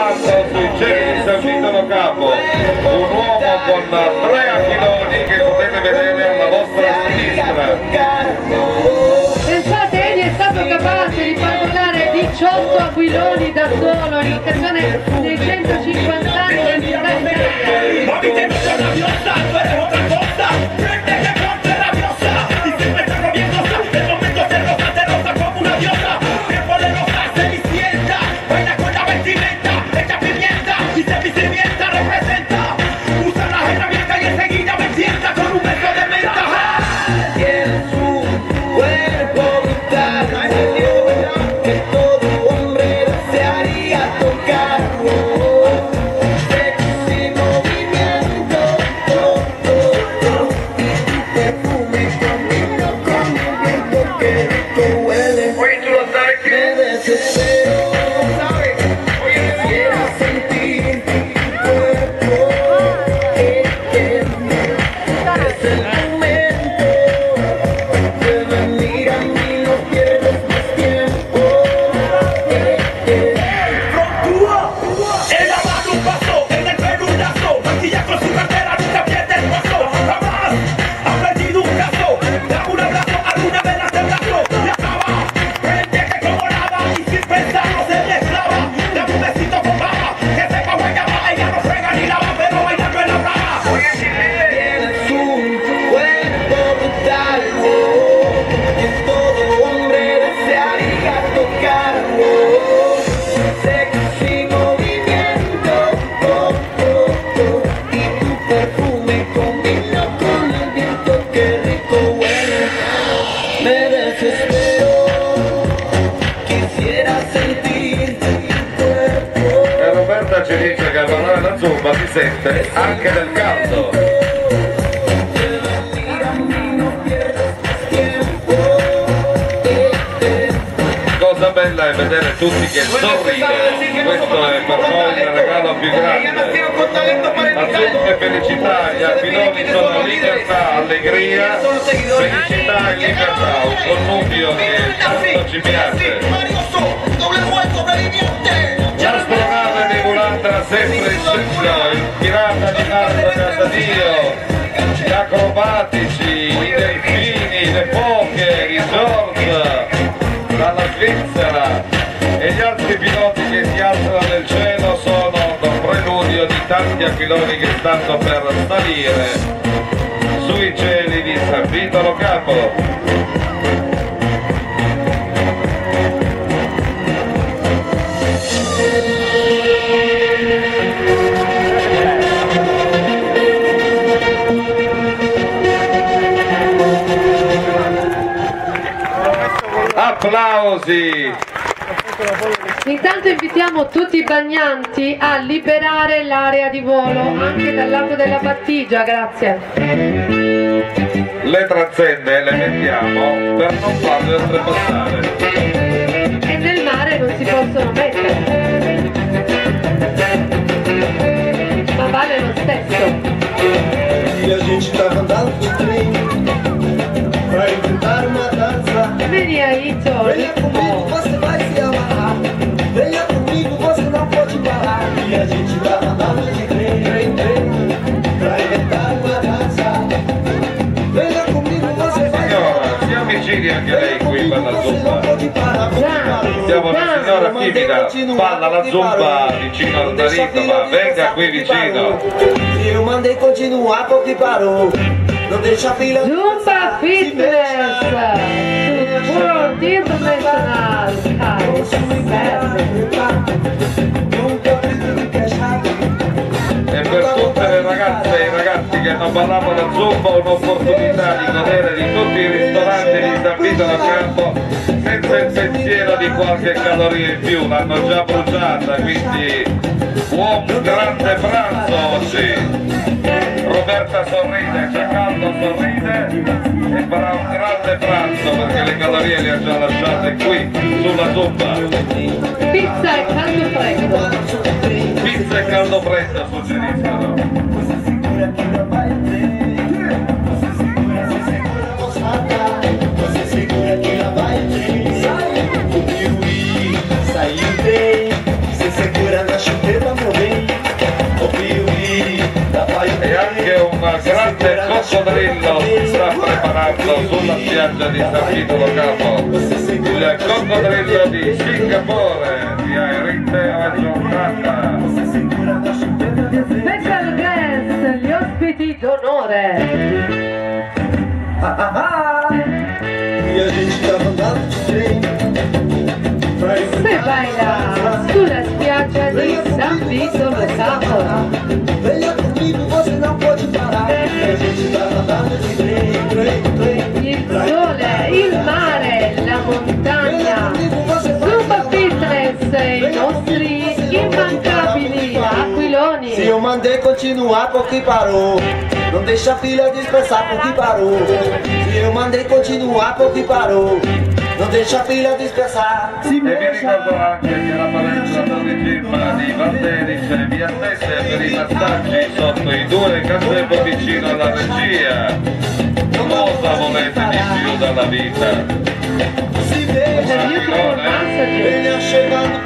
alto sui cieli di San Vito Capo, un uomo con 3 aquiloni che potete vedere alla vostra sinistra. Pensate, egli è stato capace di far volare 18 aquiloni da solo in occasione dei 150 anni del Militare Italiano. Ci dice che al ballare la zumba si sente anche del caldo. Cosa bella è vedere tutti che sorridono, questo è per noi il regalo più grande. La zumba è felicità, gli aquiloni sono libertà, allegria, felicità e libertà, un connubio che tanto ci piace. L'astronave nebulante sempre in cielo, il pirata di Marco Casadio, gli acrobatici, i delfini, le foche, i George dalla Svizzera e gli altri piloti che si alzano nel cielo sono un preludio di tanti aquiloni che stanno per salire sui cieli di San Vito Capo. Applausi! Intanto invitiamo tutti i bagnanti a liberare l'area di volo anche dal lato della battigia, grazie. Le tranzenne le mettiamo per non farle oltrepassare. E nel mare non si possono mettere. Ma vale lo stesso. E a gente tava andando no trem pra inventar uma dança. Vedi aí, Tony. Venha comigo, você vai se amarrar. Venha comigo, você não pode parar. E a gente tava andando de trem pra inventar uma danza. Venha comigo, você vai se Signora, si avvicini anche lei qui per la zumba. Siamo una signora timida, balla la zumba vicino al marito, ma venga qui vicino. Eu mandei continuar porque parou. Não deixa a filha. Zumba Fitness! World International! E per tutte le ragazze e i ragazzi che non ballavano la zumba un'opportunità di godere di tutti i ristoranti di San Vito Campo senza il pensiero di qualche caloria in più, l'hanno già bruciata, quindi buon grande pranzo oggi. Roberta sorride, Giancarlo sorride e farà un grande pranzo perché le calorie le ha già lasciate qui sulla zumba. Pizza e caldo freddo. Pizza e caldo freddo suggeriscono. Você segura que lá vai o trem. Sai o piuí, sai o trem. Você segura na chuteira. marzo sulla spiaggia di San Vito lo Capo, il coccodrillo di Singapore di Eritrea giornata. Special guest, gli ospiti d'onore. E a gente tava andando de trem. Se baila sulla spiaggia di San Vito lo Capo. Venha comigo, você não pode parar. E a gente tava andando de trem. Il sole, il mare, la montagna, Zumba Fitness e i nostri immancabili aquiloni. Se eu mandei continuar porque parou. Não deixa a filha dispersar porque parou. Se eu mandei continuar porque parou. Non deixa a figlia dispersare. E vi ricordo anche che la palestra di gym di Valderice vi attende per i massaggi sotto i 2 gazebo vicino alla regia. Cosa volete di più dalla vita? Si vede, Beautiful massage. viene chegando